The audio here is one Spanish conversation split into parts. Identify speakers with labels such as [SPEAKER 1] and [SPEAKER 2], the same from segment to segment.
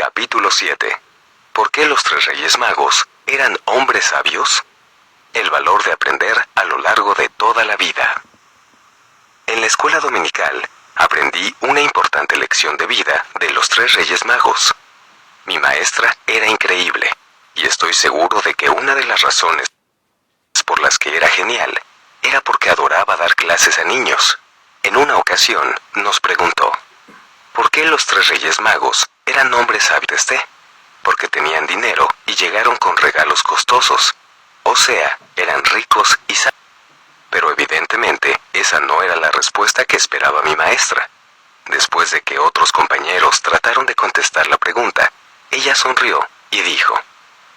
[SPEAKER 1] Capítulo 7. ¿Por qué los tres Reyes Magos eran hombres sabios? El valor de aprender a lo largo de toda la vida. En la escuela dominical aprendí una importante lección de vida de los tres Reyes Magos. Mi maestra era increíble, y estoy seguro de que una de las razones por las que era genial era porque adoraba dar clases a niños. En una ocasión nos preguntó, ¿por qué los tres Reyes Magos eran hombres sabios? Porque tenían dinero y llegaron con regalos costosos. O sea, eran ricos y sabios. Pero evidentemente, esa no era la respuesta que esperaba mi maestra. Después de que otros compañeros trataron de contestar la pregunta, ella sonrió y dijo,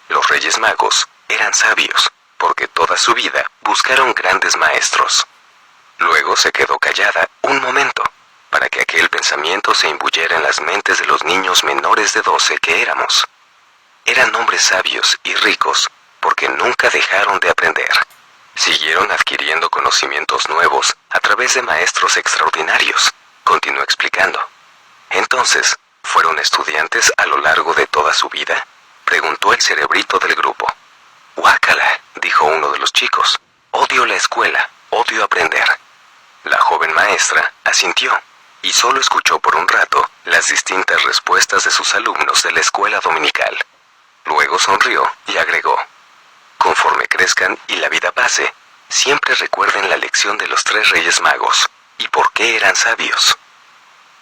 [SPEAKER 1] los Reyes Magos eran sabios, porque toda su vida buscaron grandes maestros. Luego se quedó callada un momento, para que aquel pensamiento se imbuyera en las mentes de los niños menores de 12 que éramos. Eran hombres sabios y ricos porque nunca dejaron de aprender. Siguieron adquiriendo conocimientos nuevos a través de maestros extraordinarios, continuó explicando. Entonces, ¿fueron estudiantes a lo largo de toda su vida?, preguntó el cerebrito del grupo. Guácala, dijo uno de los chicos. Odio la escuela, odio aprender. La joven maestra asintió y solo escuchó por un rato las distintas respuestas de sus alumnos de la escuela dominical. Luego sonrió y agregó, conforme crezcan y la vida pase, siempre recuerden la lección de los tres Reyes Magos y por qué eran sabios.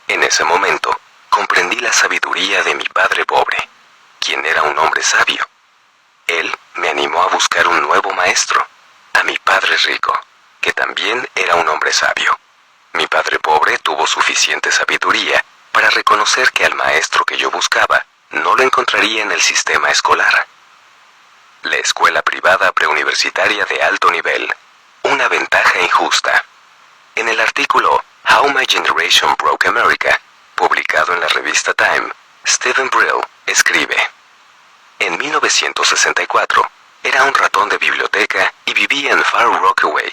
[SPEAKER 1] En ese momento, comprendí la sabiduría de mi padre pobre, quien era un hombre sabio. Él me animó a buscar un nuevo maestro, a mi padre rico, que también era un hombre sabio. Mi padre pobre tuvo suficiente sabiduría para reconocer que al maestro que yo buscaba no lo encontraría en el sistema escolar. La escuela privada preuniversitaria de alto nivel, una ventaja injusta. En el artículo How My Generation Broke America, publicado en la revista Time, Stephen Brill escribe, en 1964, era un ratón de biblioteca y vivía en Far Rockaway,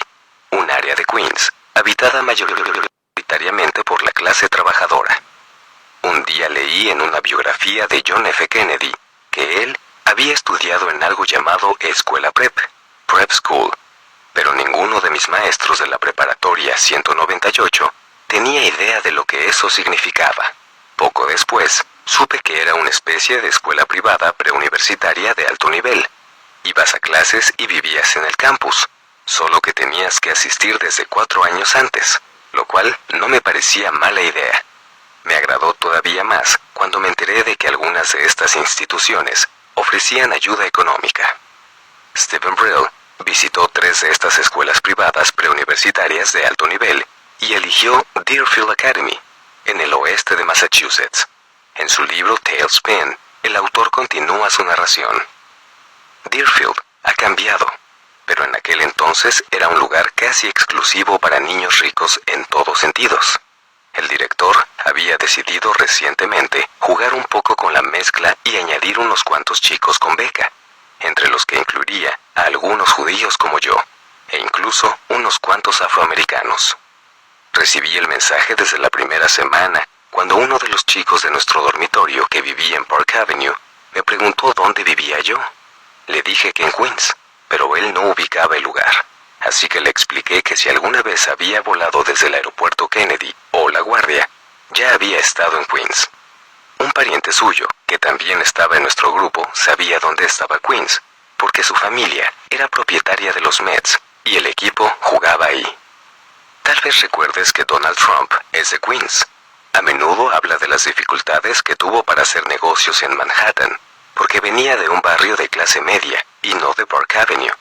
[SPEAKER 1] un área de Queens, habitada mayoritariamente por la clase trabajadora. Un día leí en una biografía de John F. Kennedy que él había estudiado en algo llamado Escuela Prep School, pero ninguno de mis maestros de la preparatoria 198 tenía idea de lo que eso significaba. Poco después, supe que era una especie de escuela privada preuniversitaria de alto nivel. Ibas a clases y vivías en el campus, solo que tenías que asistir desde 4 años antes, lo cual no me parecía mala idea. Me agradó todavía más cuando me enteré de que algunas de estas instituciones ofrecían ayuda económica. Stephen Brill visitó 3 de estas escuelas privadas preuniversitarias de alto nivel y eligió Deerfield Academy, en el oeste de Massachusetts. En su libro Tailspin, el autor continúa su narración. Deerfield ha cambiado, pero en aquel entonces era un lugar casi exclusivo para niños ricos en todos sentidos. El director había decidido recientemente jugar un poco con la mezcla y añadir unos cuantos chicos con beca, entre los que incluiría a algunos judíos como yo, e incluso unos cuantos afroamericanos. Recibí el mensaje desde la primera semana, cuando uno de los chicos de nuestro dormitorio que vivía en Park Avenue me preguntó dónde vivía yo. Le dije que en Queens, pero él no ubicaba el lugar, así que le expliqué que si alguna vez había volado desde el aeropuerto Kennedy o La Guardia, ya había estado en Queens. Un pariente suyo, que también estaba en nuestro grupo, sabía dónde estaba Queens, porque su familia era propietaria de los Mets y el equipo jugaba ahí. Tal vez recuerdes que Donald Trump es de Queens. A menudo habla de las dificultades que tuvo para hacer negocios en Manhattan, porque venía de un barrio de clase media y no de Park Avenue.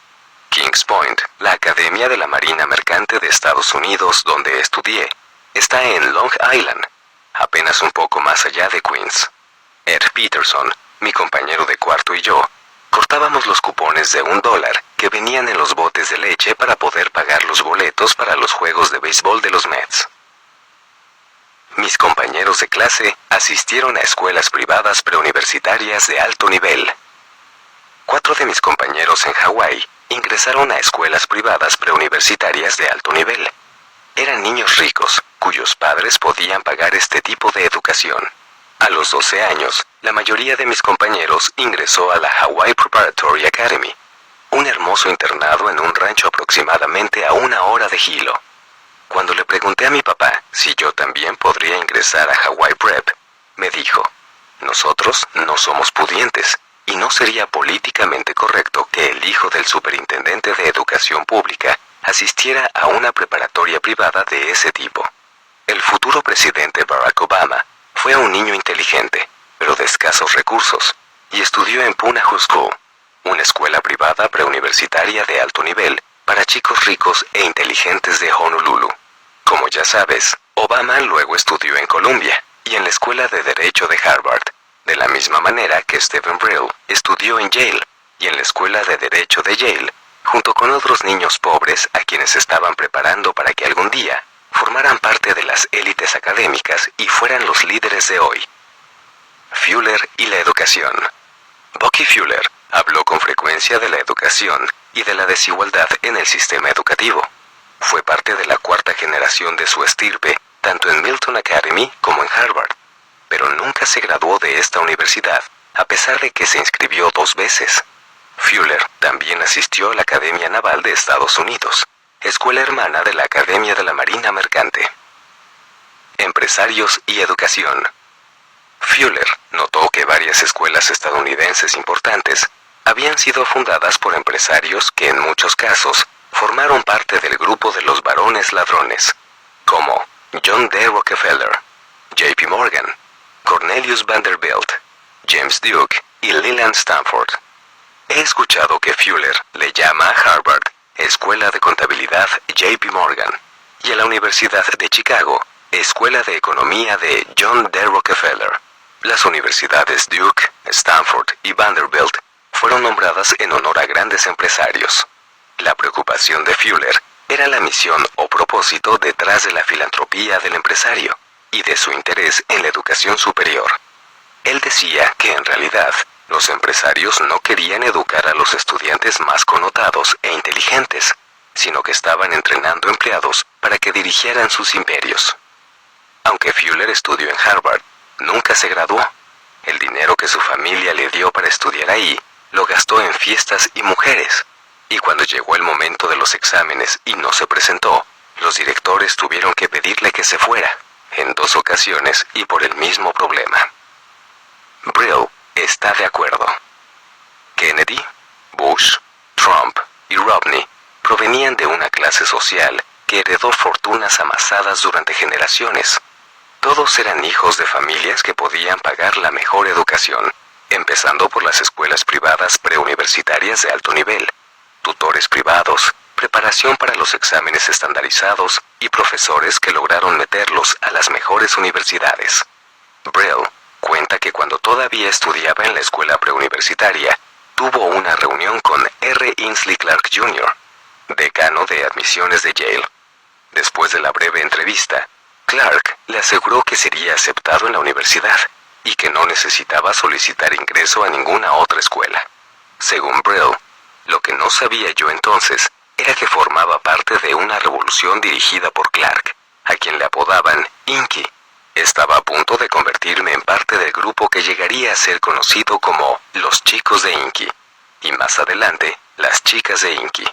[SPEAKER 1] Kings Point, la Academia de la Marina Mercante de Estados Unidos donde estudié, está en Long Island, apenas un poco más allá de Queens. Ed Peterson, mi compañero de cuarto y yo, cortábamos los cupones de $1 que venían en los botes de leche para poder pagar los boletos para los juegos de béisbol de los Mets. Mis compañeros de clase asistieron a escuelas privadas preuniversitarias de alto nivel. 4 de mis compañeros en Hawái ingresaron a escuelas privadas preuniversitarias de alto nivel. Eran niños ricos, cuyos padres podían pagar este tipo de educación. A los 12 años, la mayoría de mis compañeros ingresó a la Hawaii Preparatory Academy, un hermoso internado en un rancho aproximadamente a 1 hora de Hilo. Cuando le pregunté a mi papá si yo también podría ingresar a Hawaii Prep, me dijo, nosotros no somos pudientes y no sería políticamente correcto que el hijo del superintendente de educación pública asistiera a una preparatoria privada de ese tipo. El futuro presidente Barack Obama fue un niño inteligente, pero de escasos recursos, y estudió en Punahou School, una escuela privada preuniversitaria de alto nivel para chicos ricos e inteligentes de Honolulu. Como ya sabes, Obama luego estudió en Columbia y en la Escuela de Derecho de Harvard, de la misma manera que Stephen Brill estudió en Yale y en la Escuela de Derecho de Yale, junto con otros niños pobres a quienes estaban preparando para que algún día formaran parte de las élites académicas y fueran los líderes de hoy. Fuller y la educación. Bucky Fuller habló con frecuencia de la educación y de la desigualdad en el sistema educativo. Fue parte de la cuarta generación de su estirpe, tanto en Milton Academy como en Harvard, pero nunca se graduó de esta universidad, a pesar de que se inscribió 2 veces. Fuller también asistió a la Academia Naval de Estados Unidos, escuela hermana de la Academia de la Marina Mercante. Empresarios y educación. Fuller notó que varias escuelas estadounidenses importantes habían sido fundadas por empresarios que en muchos casos formaron parte del grupo de los varones ladrones, como John D. Rockefeller, J.P. Morgan, Cornelius Vanderbilt, James Duke y Leland Stanford. He escuchado que Fuller le llama a Harvard Escuela de Contabilidad J.P. Morgan y a la Universidad de Chicago Escuela de Economía de John D. Rockefeller. Las universidades Duke, Stanford y Vanderbilt fueron nombradas en honor a grandes empresarios. La preocupación de Fuller era la misión o propósito detrás de la filantropía del empresario y de su interés en la educación superior. Él decía que en realidad los empresarios no querían educar a los estudiantes más connotados e inteligentes, sino que estaban entrenando empleados para que dirigieran sus imperios. Aunque Fuller estudió en Harvard, nunca se graduó. El dinero que su familia le dio para estudiar ahí lo gastó en fiestas y mujeres. Y cuando llegó el momento de los exámenes y no se presentó, los directores tuvieron que pedirle que se fuera, en 2 ocasiones y por el mismo problema. Brill está de acuerdo. Kennedy, Bush, Trump y Romney provenían de una clase social que heredó fortunas amasadas durante generaciones. Todos eran hijos de familias que podían pagar la mejor educación, empezando por las escuelas privadas preuniversitarias de alto nivel, tutores privados, preparación para los exámenes estandarizados y profesores que lograron meterlos a las mejores universidades. Brill cuenta que cuando todavía estudiaba en la escuela preuniversitaria, tuvo una reunión con R. Inslee Clark Jr., decano de admisiones de Yale. Después de la breve entrevista, Clark le aseguró que sería aceptado en la universidad y que no necesitaba solicitar ingreso a ninguna otra escuela. Según Brill, lo que no sabía yo entonces era que formaba parte de una revolución dirigida por Clark, a quien le apodaban Inky. Estaba a punto de convertirme en parte del grupo que llegaría a ser conocido como los chicos de Inky, y más adelante, las chicas de Inky.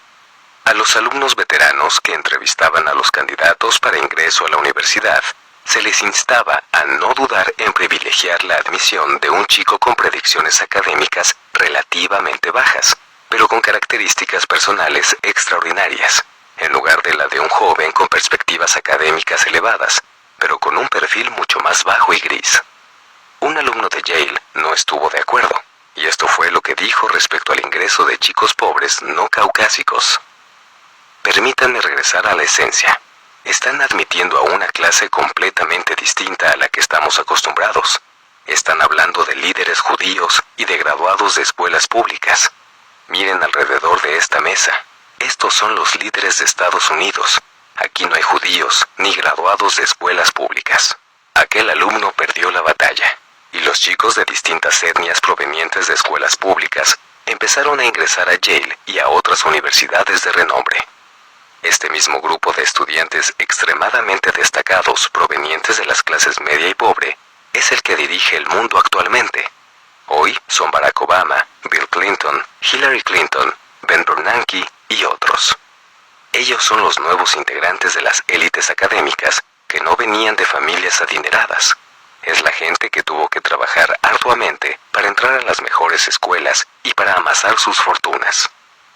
[SPEAKER 1] A los alumnos veteranos que entrevistaban a los candidatos para ingreso a la universidad, se les instaba a no dudar en privilegiar la admisión de un chico con predicciones académicas relativamente bajas, pero con características personales extraordinarias, en lugar de la de un joven con perspectivas académicas elevadas, pero con un perfil mucho más bajo y gris. Un alumno de Yale no estuvo de acuerdo, y esto fue lo que dijo respecto al ingreso de chicos pobres no caucásicos. Permítanme regresar a la esencia. Están admitiendo a una clase completamente distinta a la que estamos acostumbrados. Están hablando de líderes judíos y de graduados de escuelas públicas. Miren alrededor de esta mesa. Estos son los líderes de Estados Unidos. Aquí no hay judíos ni graduados de escuelas públicas. Aquel alumno perdió la batalla, y los chicos de distintas etnias provenientes de escuelas públicas empezaron a ingresar a Yale y a otras universidades de renombre. Este mismo grupo de estudiantes extremadamente destacados provenientes de las clases media y pobre es el que dirige el mundo actualmente. Hoy son Barack Obama, Bill Clinton, Hillary Clinton, Ben Bernanke y otros. Ellos son los nuevos integrantes de las élites académicas que no venían de familias adineradas. Es la gente que tuvo que trabajar arduamente para entrar a las mejores escuelas y para amasar sus fortunas.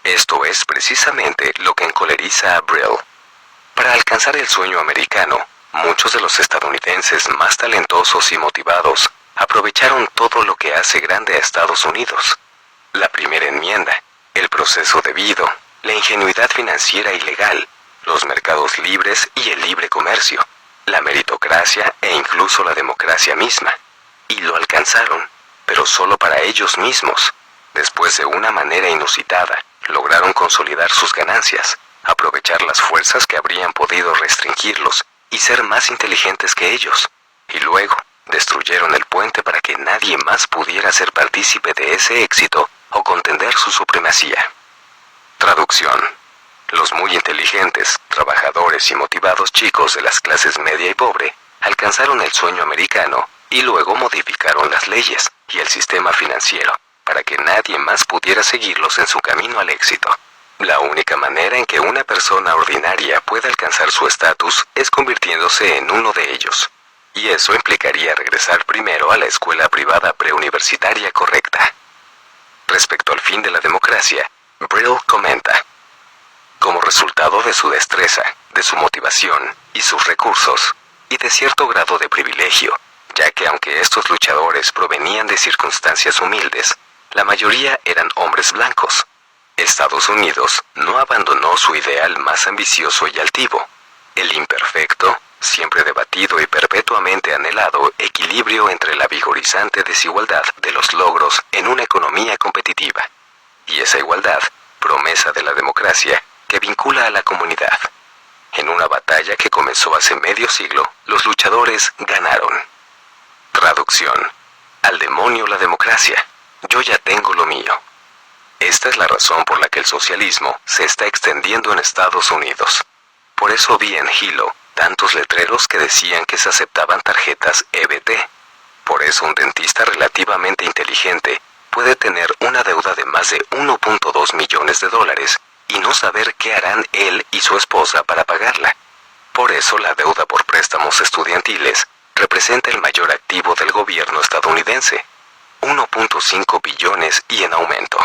[SPEAKER 1] Esto es precisamente lo que encoleriza a Brill. Para alcanzar el sueño americano, muchos de los estadounidenses más talentosos y motivados aprovecharon todo lo que hace grande a Estados Unidos. La primera enmienda, el proceso debido, la ingenuidad financiera y legal, los mercados libres y el libre comercio, la meritocracia e incluso la democracia misma. Y lo alcanzaron, pero solo para ellos mismos. Después de una manera inusitada, lograron consolidar sus ganancias, aprovechar las fuerzas que habrían podido restringirlos y ser más inteligentes que ellos. Y luego, destruyeron el puente para que nadie más pudiera ser partícipe de ese éxito o contender su supremacía. Traducción. Los muy inteligentes, trabajadores y motivados chicos de las clases media y pobre alcanzaron el sueño americano y luego modificaron las leyes y el sistema financiero para que nadie más pudiera seguirlos en su camino al éxito. La única manera en que una persona ordinaria puede alcanzar su estatus es convirtiéndose en uno de ellos. Y eso implicaría regresar primero a la escuela privada preuniversitaria correcta. Respecto al fin de la democracia, Brill comenta: como resultado de su destreza, de su motivación y sus recursos, y de cierto grado de privilegio, ya que aunque estos luchadores provenían de circunstancias humildes, la mayoría eran hombres blancos. Estados Unidos no abandonó su ideal más ambicioso y altivo, el imperfecto, siempre debatido y perpetuamente anhelado equilibrio entre la vigorizante desigualdad de los logros en una economía competitiva, y esa igualdad, promesa de la democracia, que vincula a la comunidad. En una batalla que comenzó hace medio siglo, los luchadores ganaron. Traducción. Al demonio la democracia. Yo ya tengo lo mío. Esta es la razón por la que el socialismo se está extendiendo en Estados Unidos. Por eso vi en Hilo tantos letreros que decían que se aceptaban tarjetas EBT. Por eso un dentista relativamente inteligente puede tener una deuda de más de 1.2 millones de dólares y no saber qué harán él y su esposa para pagarla. Por eso la deuda por préstamos estudiantiles representa el mayor activo del gobierno estadounidense, 1.5 billones y en aumento.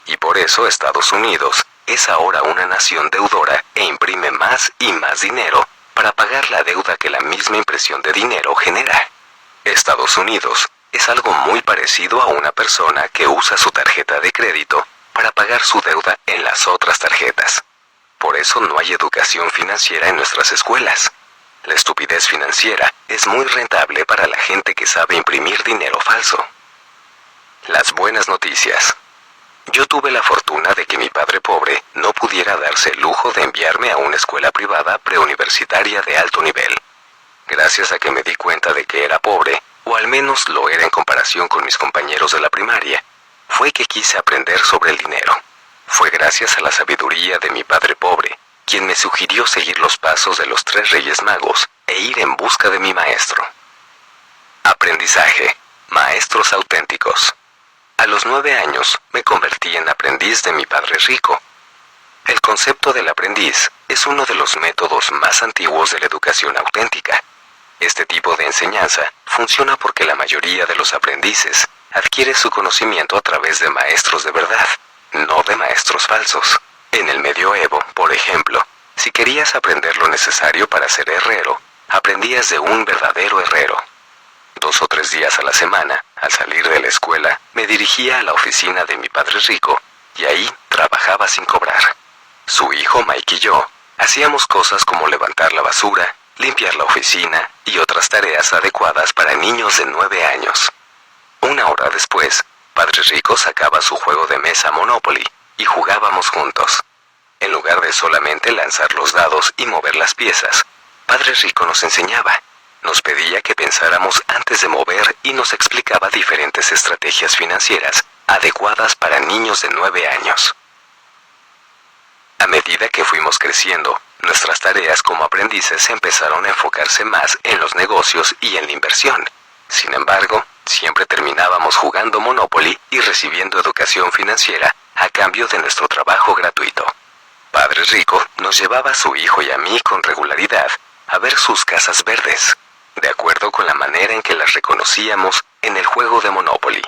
[SPEAKER 1] Y por eso Estados Unidos es ahora una nación deudora e imprime más y más dinero para pagar la deuda que la misma impresión de dinero genera. Estados Unidos es algo muy parecido a una persona que usa su tarjeta de crédito para pagar su deuda en las otras tarjetas. Por eso no hay educación financiera en nuestras escuelas. La estupidez financiera es muy rentable para la gente que sabe imprimir dinero falso. Las buenas noticias. Yo tuve la fortuna de que mi padre pobre no pudiera darse el lujo de enviarme a una escuela privada preuniversitaria de alto nivel. Gracias a que me di cuenta de que era pobre, o al menos lo era en comparación con mis compañeros de la primaria, fue que quise aprender sobre el dinero. Fue gracias a la sabiduría de mi padre pobre, quien me sugirió seguir los pasos de los 3 Reyes Magos e ir en busca de mi maestro. Aprendizaje. Maestros auténticos. A los 9 años me convertí en aprendiz de mi padre rico. El concepto del aprendiz es uno de los métodos más antiguos de la educación auténtica. Este tipo de enseñanza funciona porque la mayoría de los aprendices adquiere su conocimiento a través de maestros de verdad, no de maestros falsos. En el medioevo, por ejemplo, si querías aprender lo necesario para ser herrero, aprendías de un verdadero herrero. 2 o 3 días a la semana, al salir de la escuela, me dirigía a la oficina de mi padre rico, y ahí trabajaba sin cobrar. Su hijo Mike y yo hacíamos cosas como levantar la basura, limpiar la oficina y otras tareas adecuadas para niños de 9 años. 1 hora después, Padre Rico sacaba su juego de mesa Monopoly y jugábamos juntos. En lugar de solamente lanzar los dados y mover las piezas, Padre Rico nos enseñaba. Nos pedía que pensáramos antes de mover y nos explicaba diferentes estrategias financieras adecuadas para niños de 9 años. A medida que fuimos creciendo, nuestras tareas como aprendices empezaron a enfocarse más en los negocios y en la inversión. Sin embargo, siempre terminábamos jugando Monopoly y recibiendo educación financiera a cambio de nuestro trabajo gratuito. Padre Rico nos llevaba a su hijo y a mí con regularidad a ver sus casas verdes, de acuerdo con la manera en que las reconocíamos en el juego de Monopoly.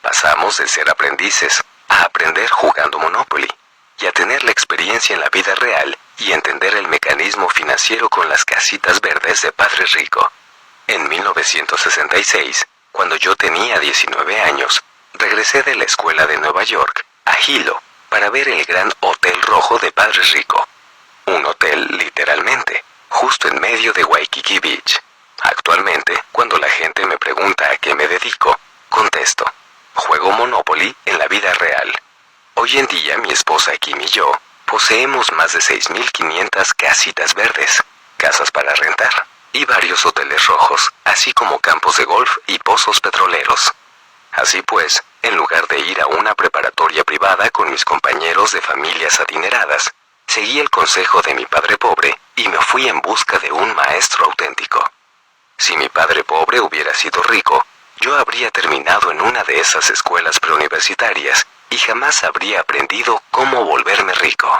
[SPEAKER 1] Pasamos de ser aprendices a aprender jugando Monopoly y a tener la experiencia en la vida real y entender el mecanismo financiero con las casitas verdes de Padre Rico. En 1966, cuando yo tenía 19 años, regresé de la escuela de Nueva York a Hilo para ver el gran Hotel Rojo de Padre Rico. Un hotel literalmente, justo en medio de Waikiki Beach. Actualmente, cuando la gente me pregunta a qué me dedico, contesto: juego Monopoly en la vida real. Hoy en día mi esposa Kim y yo poseemos más de 6.500 casitas verdes, casas para rentar y varios hoteles rojos, así como campos de golf y pozos petroleros. Así pues, en lugar de ir a una preparatoria privada con mis compañeros de familias adineradas, seguí el consejo de mi padre pobre y me fui en busca de un maestro auténtico. Si mi padre pobre hubiera sido rico, yo habría terminado en una de esas escuelas preuniversitarias y jamás habría aprendido cómo volverme rico.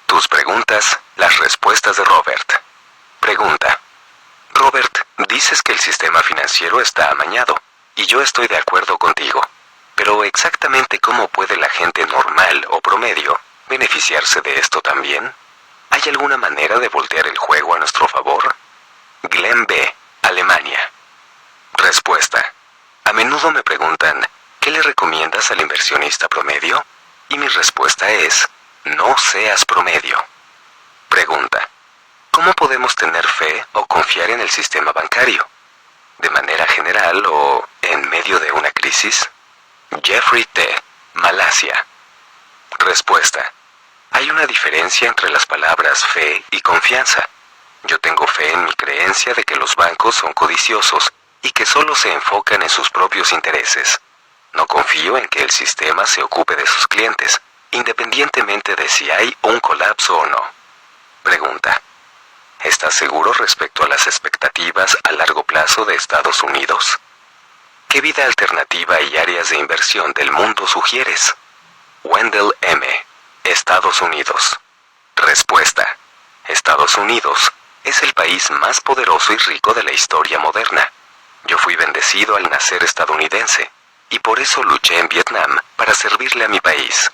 [SPEAKER 1] Tus preguntas, las respuestas de Robert. Pregunta: Robert, dices que el sistema financiero está amañado, y yo estoy de acuerdo contigo. Pero exactamente cómo puede la gente normal o promedio beneficiarse de esto también. ¿Hay alguna manera de voltear el juego a nuestro favor? Glenn B., Alemania. Respuesta: a menudo me preguntan, ¿qué le recomiendas al inversionista promedio? Y mi respuesta es: no seas promedio. Pregunta: ¿cómo podemos tener fe o confiar en el sistema bancario? ¿De manera general o en medio de una crisis? Jeffrey T., Malasia. Respuesta: hay una diferencia entre las palabras fe y confianza. Yo tengo fe en mi creencia de que los bancos son codiciosos y que solo se enfocan en sus propios intereses. No confío en que el sistema se ocupe de sus clientes, independientemente de si hay un colapso o no. Pregunta: ¿estás seguro respecto a las expectativas a largo plazo de Estados Unidos? ¿Qué vida alternativa y áreas de inversión del mundo sugieres? Wendell M., Estados Unidos. Respuesta: Estados Unidos es el país más poderoso y rico de la historia moderna. Yo fui bendecido al nacer estadounidense, y por eso luché en Vietnam para servirle a mi país.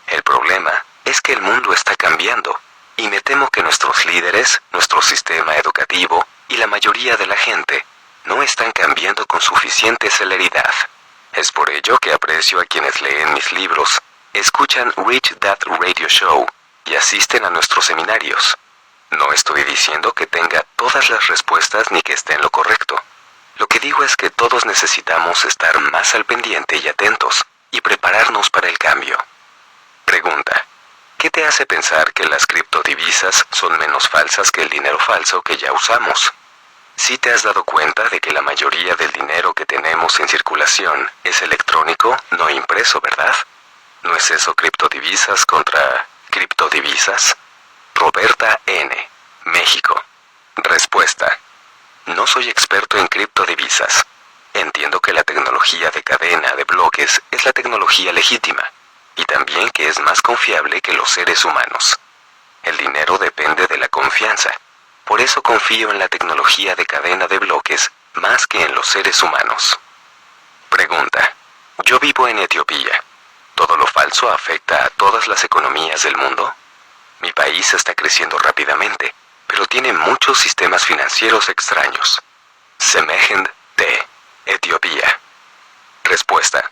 [SPEAKER 1] El problema es que el mundo está cambiando, y me temo que nuestros líderes, nuestro sistema educativo y la mayoría de la gente no están cambiando con suficiente celeridad. Es por ello que aprecio a quienes leen mis libros, escuchan Rich Dad Radio Show y asisten a nuestros seminarios. No estoy diciendo que tenga todas las respuestas ni que esté en lo correcto. Lo que digo es que todos necesitamos estar más al pendiente y atentos y prepararnos para el cambio. Pregunta: ¿qué te hace pensar que las criptodivisas son menos falsas que el dinero falso que ya usamos? ¿Sí te has dado cuenta de que la mayoría del dinero que tenemos en circulación es electrónico, no impreso, verdad? ¿No es eso criptodivisas contra criptodivisas? Roberta N., México. Respuesta: no soy experto en criptodivisas. Entiendo que la tecnología de cadena de bloques es la tecnología legítima, y también que es más confiable que los seres humanos. El dinero depende de la confianza. Por eso confío en la tecnología de cadena de bloques más que en los seres humanos. Pregunta: yo vivo en Etiopía. ¿Todo lo falso afecta a todas las economías del mundo? Mi país está creciendo rápidamente, pero tiene muchos sistemas financieros extraños. Semegend T., Etiopía. Respuesta: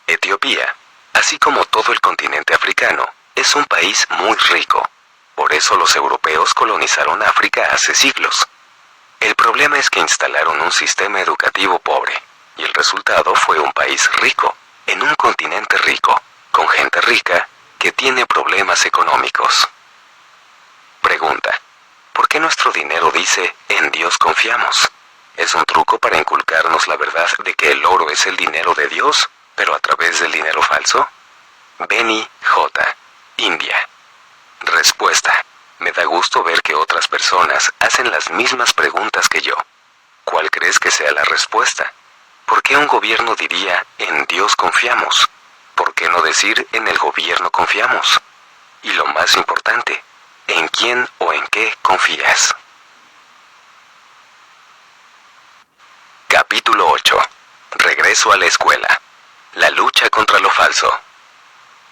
[SPEAKER 1] Etiopía, así como todo el continente africano, es un país muy rico. Por eso los europeos colonizaron África hace siglos. El problema es que instalaron un sistema educativo pobre, y el resultado fue un país rico, en un continente rico, con gente rica que tiene problemas económicos. Pregunta: ¿por qué nuestro dinero dice "en Dios confiamos"? ¿Es un truco para inculcarnos la verdad de que el oro es el dinero de Dios, pero a través del dinero falso? Benny J., India. Respuesta: me da gusto ver que otras personas hacen las mismas preguntas que yo. ¿Cuál crees que sea la respuesta? ¿Por qué un gobierno diría en Dios confiamos? ¿Por qué no decir en el gobierno confiamos? Y lo más importante, ¿en quién o en qué confías? Capítulo 8. Regreso a la escuela. La lucha contra lo falso.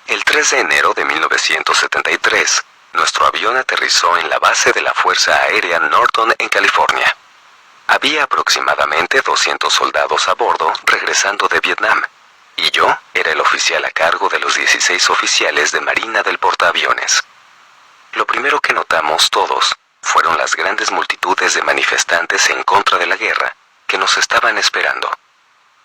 [SPEAKER 1] El 3 de enero de 1973, nuestro avión aterrizó en la base de la Fuerza Aérea Norton en California. Había aproximadamente 200 soldados a bordo regresando de Vietnam, y yo era el oficial a cargo de los 16 oficiales de Marina del portaaviones. Lo primero que notamos todos fueron las grandes multitudes de manifestantes en contra de la guerra que nos estaban esperando.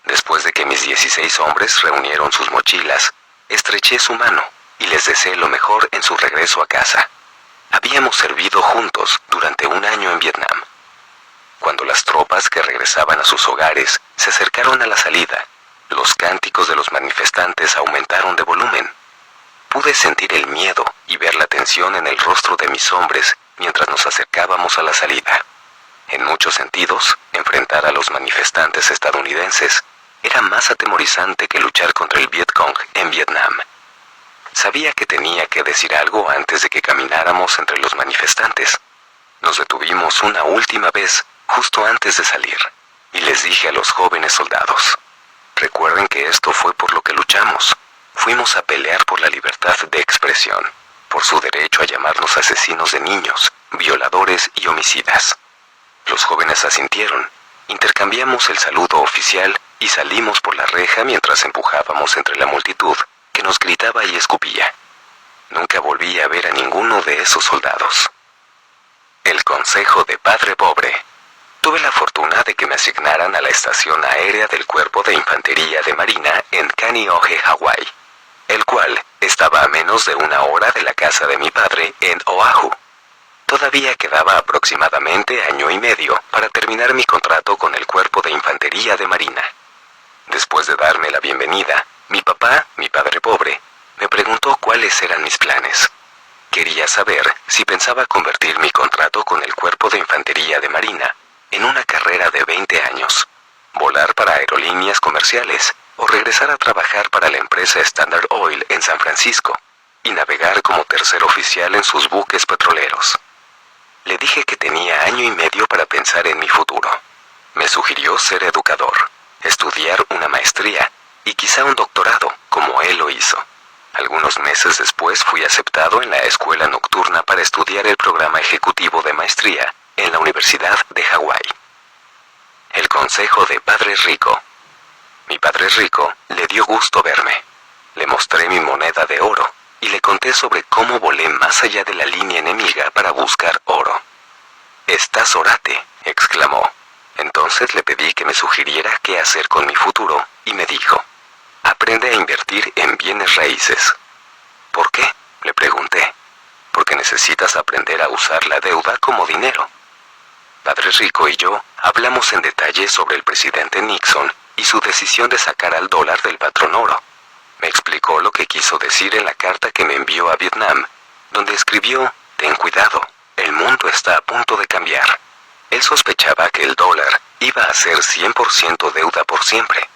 [SPEAKER 1] Después de que mis 16 hombres reunieron sus mochilas, estreché su mano y les deseé lo mejor en su regreso a casa. Habíamos servido juntos durante un año en Vietnam. Cuando las tropas que regresaban a sus hogares se acercaron a la salida, los cánticos de los manifestantes aumentaron de volumen. Pude sentir el miedo y ver la tensión en el rostro de mis hombres mientras nos acercábamos a la salida. En muchos sentidos, enfrentar a los manifestantes estadounidenses era más atemorizante que luchar contra el Vietcong en Vietnam. Sabía que tenía que decir algo antes de que camináramos entre los manifestantes. Nos detuvimos una última vez justo antes de salir, y les dije a los jóvenes soldados: recuerden que esto fue por lo que luchamos. Fuimos a pelear por la libertad de expresión, por su derecho a llamarnos asesinos de niños, violadores y homicidas. Los jóvenes asintieron, intercambiamos el saludo oficial y salimos por la reja mientras empujábamos entre la multitud que nos gritaba y escupía. Nunca volví a ver a ninguno de esos soldados. El consejo de padre pobre. Tuve la fortuna de que me asignaran a la estación aérea del Cuerpo de Infantería de Marina en Kaneohe, Hawái, el cual estaba a menos de una hora de la casa de mi padre en Oahu. Todavía quedaba aproximadamente año y medio para terminar mi contrato con el Cuerpo de Infantería de Marina. Después de darme la bienvenida, mi papá, mi padre pobre, me preguntó cuáles eran mis planes. Quería saber si pensaba convertir mi contrato con el Cuerpo de Infantería de Marina en una carrera de 20 años, volar para aerolíneas comerciales o regresar a trabajar para la empresa Standard Oil en San Francisco y navegar como tercer oficial en sus buques petroleros. Le dije que tenía año y medio para pensar en mi futuro. Me sugirió ser educador, estudiar una maestría y quizá un doctorado, como él lo hizo. Algunos meses después fui aceptado en la escuela nocturna para estudiar el programa ejecutivo de maestría en la Universidad de Hawái. El consejo de padre rico. Mi padre rico le dio gusto verme. Le mostré mi moneda de oro y le conté sobre cómo volé más allá de la línea enemiga para buscar oro. «¡Estás orate!», exclamó. Entonces le pedí que me sugiriera qué hacer con mi futuro y me dijo: «Aprende a invertir en bienes raíces». «¿Por qué?», le pregunté. «Porque necesitas aprender a usar la deuda como dinero». Padre Rico y yo hablamos en detalle sobre el presidente Nixon y su decisión de sacar al dólar del patrón oro. Me explicó lo que quiso decir en la carta que me envió a Vietnam, donde escribió: «Ten cuidado, el mundo está a punto de cambiar». Él sospechaba que el dólar iba a ser 100% deuda por siempre.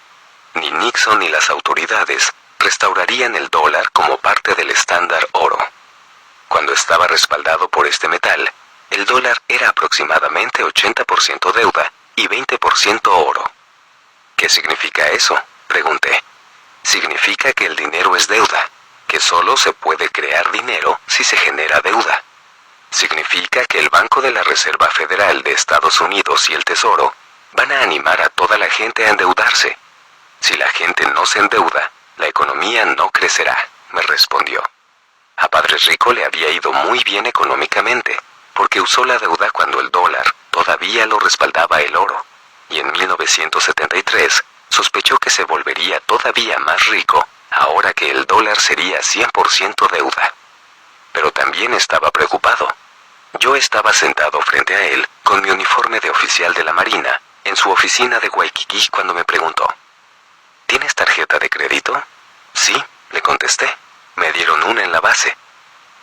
[SPEAKER 1] Ni Nixon ni las autoridades restaurarían el dólar como parte del estándar oro. Cuando estaba respaldado por este metal, el dólar era aproximadamente 80% deuda y 20% oro. ¿Qué significa eso?, pregunté. Significa que el dinero es deuda, que solo se puede crear dinero si se genera deuda. Significa que el Banco de la Reserva Federal de Estados Unidos y el Tesoro van a animar a toda la gente a endeudarse. Si la gente no se endeuda, la economía no crecerá, me respondió. A Padre Rico le había ido muy bien económicamente, porque usó la deuda cuando el dólar todavía lo respaldaba el oro, y en 1973 sospechó que se volvería todavía más rico ahora que el dólar sería 100% deuda. Pero también estaba preocupado. Yo estaba sentado frente a él con mi uniforme de oficial de la Marina en su oficina de Waikiki cuando me preguntó: ¿Tienes tarjeta de crédito? Sí, le contesté. Me dieron una en la base.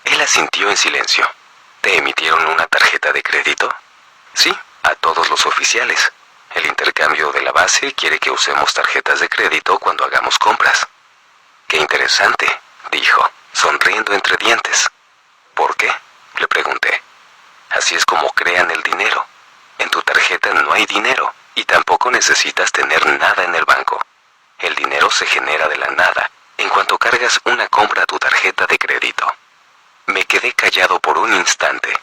[SPEAKER 1] Él asintió en silencio. ¿Te emitieron una tarjeta de crédito? Sí, a todos los oficiales. El intercambio de la base quiere que usemos tarjetas de crédito cuando hagamos compras. Qué interesante, dijo, sonriendo entre dientes. ¿Por qué?, le pregunté. Así es como crean el dinero. En tu tarjeta no hay dinero y tampoco necesitas tener nada en el banco. El dinero se genera de la nada en cuanto cargas una compra a tu tarjeta de crédito. Me quedé callado por un instante.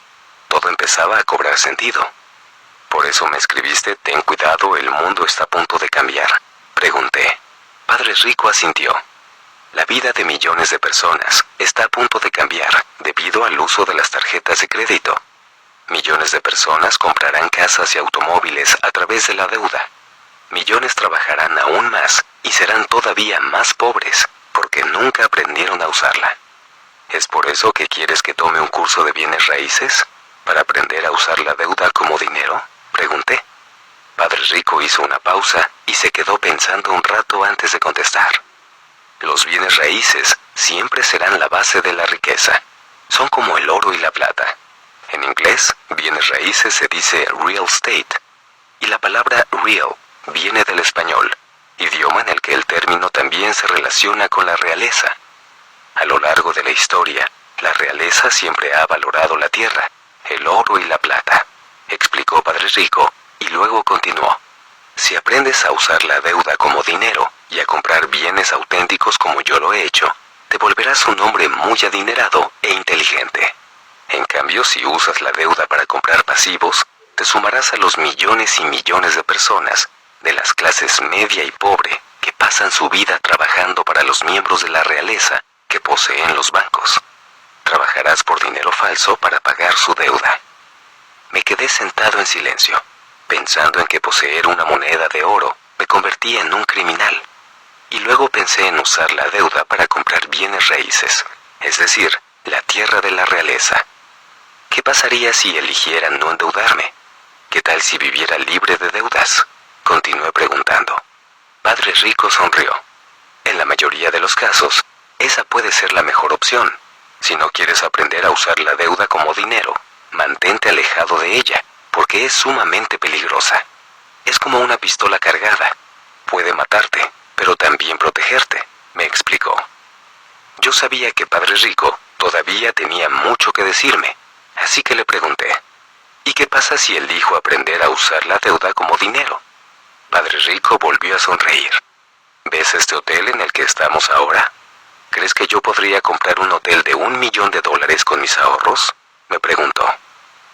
[SPEAKER 1] Todo empezaba a cobrar sentido. ¿Por eso me escribiste, ten cuidado, el mundo está a punto de cambiar?, pregunté. Padre Rico asintió. La vida de millones de personas está a punto de cambiar debido al uso de las tarjetas de crédito. Millones de personas comprarán casas y automóviles a través de la deuda. Millones trabajarán aún más y serán todavía más pobres porque nunca aprendieron a usarla. ¿Es por eso que quieres que tome un curso de bienes raíces? ¿Para aprender a usar la deuda como dinero?, pregunté. Padre Rico hizo una pausa y se quedó pensando un rato antes de contestar. Los bienes raíces siempre serán la base de la riqueza. Son como el oro y la plata. En inglés, bienes raíces se dice real estate, y la palabra real viene del español, idioma en el que el término también se relaciona con la realeza. A lo largo de la historia, la realeza siempre ha valorado la tierra, el oro y la plata, explicó Padre Rico, y luego continuó. Si aprendes a usar la deuda como dinero y a comprar bienes auténticos como yo lo he hecho, te volverás un hombre muy adinerado e inteligente. En cambio, si usas la deuda para comprar pasivos, te sumarás a los millones y millones de personas de las clases media y pobre que pasan su vida trabajando para los miembros de la realeza que poseen los bancos. Trabajarás por dinero falso para pagar su deuda. Me quedé sentado en silencio, pensando en que poseer una moneda de oro me convertía en un criminal. Y luego pensé en usar la deuda para comprar bienes raíces, es decir, la tierra de la realeza. ¿Qué pasaría si eligiera no endeudarme? ¿Qué tal si viviera libre de deudas?, continué preguntando. Padre Rico sonrió. En la mayoría de los casos, esa puede ser la mejor opción. Si no quieres aprender a usar la deuda como dinero, mantente alejado de ella, porque es sumamente peligrosa. Es como una pistola cargada. Puede matarte, pero también protegerte, me explicó. Yo sabía que Padre Rico todavía tenía mucho que decirme, así que le pregunté, ¿y qué pasa si elijo aprender a usar la deuda como dinero? Padre Rico volvió a sonreír. ¿Ves este hotel en el que estamos ahora? ¿Crees que yo podría comprar un hotel de $1 millón con mis ahorros?, me preguntó.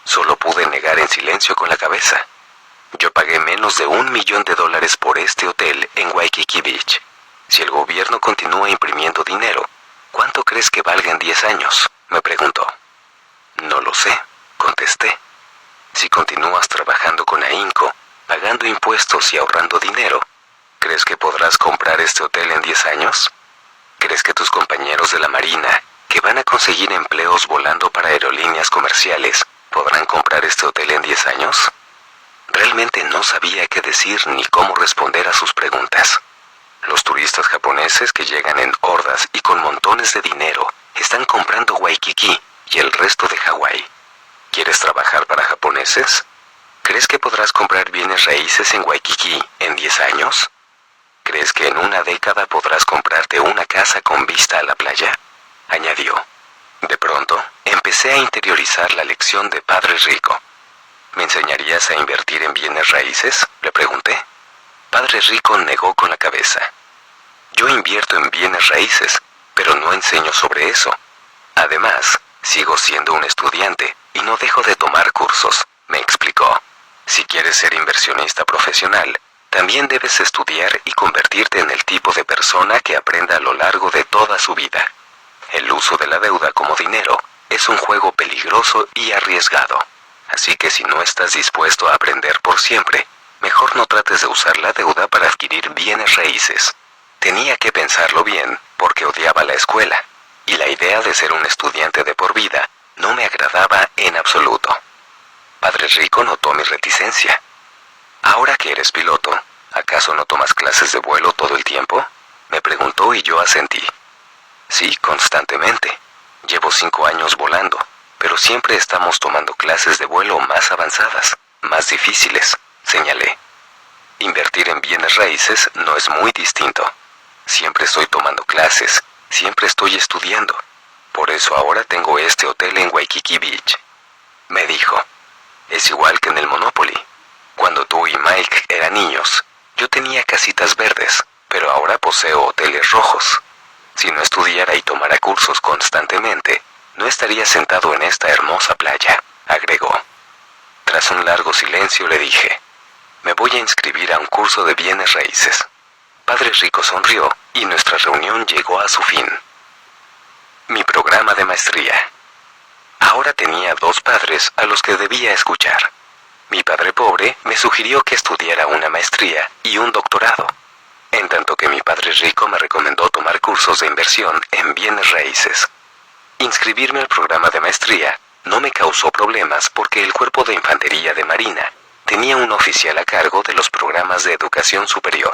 [SPEAKER 1] Solo pude negar en silencio con la cabeza. Yo pagué menos de $1 millón por este hotel en Waikiki Beach. Si el gobierno continúa imprimiendo dinero, ¿cuánto crees que valga en 10 años?, me preguntó. No lo sé, contesté. Si continúas trabajando con ahínco, pagando impuestos y ahorrando dinero, ¿crees que podrás comprar este hotel en 10 años? ¿Crees que tus compañeros de la Marina, que van a conseguir empleos volando para aerolíneas comerciales, podrán comprar este hotel en 10 años? Realmente no sabía qué decir ni cómo responder a sus preguntas. Los turistas japoneses que llegan en hordas y con montones de dinero están comprando Waikiki y el resto de Hawái. ¿Quieres trabajar para japoneses? ¿Crees que podrás comprar bienes raíces en Waikiki en 10 años? ¿Crees que en una década podrás comprarte una casa con vista a la playa?, añadió. De pronto, empecé a interiorizar la lección de Padre Rico. ¿Me enseñarías a invertir en bienes raíces?, le pregunté. Padre Rico negó con la cabeza. Yo invierto en bienes raíces, pero no enseño sobre eso. Además, sigo siendo un estudiante y no dejo de tomar cursos, me explicó. Si quieres ser inversionista profesional, también debes estudiar y convertirte en el tipo de persona que aprenda a lo largo de toda su vida. El uso de la deuda como dinero es un juego peligroso y arriesgado. Así que si no estás dispuesto a aprender por siempre, mejor no trates de usar la deuda para adquirir bienes raíces. Tenía que pensarlo bien, porque odiaba la escuela, y la idea de ser un estudiante de por vida no me agradaba en absoluto. Padre Rico notó mi reticencia. Ahora que eres piloto, ¿acaso no tomas clases de vuelo todo el tiempo?, me preguntó y yo asentí. Sí, constantemente. Llevo 5 años volando, pero siempre estamos tomando clases de vuelo más avanzadas, más difíciles, señalé. Invertir en bienes raíces no es muy distinto. Siempre estoy tomando clases, siempre estoy estudiando. Por eso ahora tengo este hotel en Waikiki Beach. Me dijo, es igual que en el Monopoly. Cuando tú y Mike eran niños, yo tenía casitas verdes, pero ahora poseo hoteles rojos. Si no estudiara y tomara cursos constantemente, no estaría sentado en esta hermosa playa, agregó. Tras un largo silencio le dije, me voy a inscribir a un curso de bienes raíces. Padre Rico sonrió y nuestra reunión llegó a su fin. Mi programa de maestría. Ahora tenía dos padres a los que debía escuchar. Mi padre pobre me sugirió que estudiara una maestría y un doctorado, en tanto que mi padre rico me recomendó tomar cursos de inversión en bienes raíces. Inscribirme al programa de maestría no me causó problemas porque el Cuerpo de Infantería de Marina tenía un oficial a cargo de los programas de educación superior.